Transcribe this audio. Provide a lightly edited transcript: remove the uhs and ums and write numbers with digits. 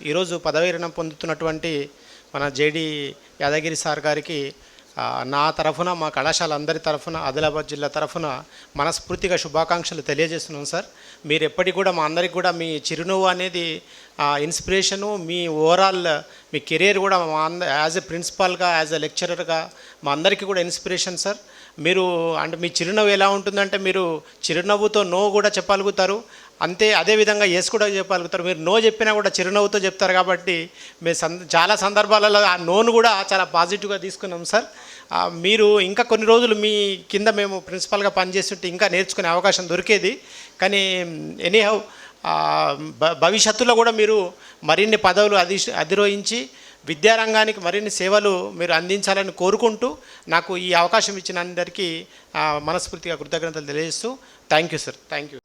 ఈరోజు పదవీ విరమణ పొందుతున్నటువంటి మన జేడి యాదగిరి సార్ గారికి నా తరఫున మా కళాశాల అందరి తరఫున ఆదిలాబాద్ జిల్లా తరఫున మనస్ఫూర్తిగా శుభాకాంక్షలు తెలియజేస్తున్నాం సార్. మీరు ఎప్పటికి కూడా మా అందరికి కూడా మీ చిరునవ్వు అనేది ఇన్స్పిరేషను, మీ ఓవరాల్ మీ కెరీర్ కూడా మా యాజ్ ఎ ప్రిన్సిపాల్గా, యాజ్ ఎ లెక్చరర్గా మా అందరికీ కూడా ఇన్స్పిరేషన్ సార్. మీరు అంటే మీ చిరునవ్వు ఎలా ఉంటుందంటే మీరు చిరునవ్వుతో నో కూడా చెప్పగలుగుతారు, అదేవిధంగా ఎస్ కూడా చెప్పగలుగుతారు. మీరు నో చెప్పినా కూడా చిరునవ్వుతో చెప్తారు కాబట్టి మేము చాలా సందర్భాలలో ఆ నోను కూడా చాలా పాజిటివ్గా తీసుకున్నాం సార్. మీరు ఇంకా కొన్ని రోజులు మీ కింద మేము ప్రిన్సిపాల్గా పనిచేస్తుంటే ఇంకా నేర్చుకునే అవకాశం దొరికేది. కానీ ఎనీహౌ భవిష్యత్తులో కూడా మీరు మరిన్ని పదవులు అధిరోహించి విద్యారంగానికి మరిన్ని సేవలు మీరు అందించాలని కోరుకుంటూ నాకు ఈ అవకాశం ఇచ్చిన అందరికీ మనస్ఫూర్తిగా కృతజ్ఞతలు తెలియజేస్తూ thank you sir. Thank you.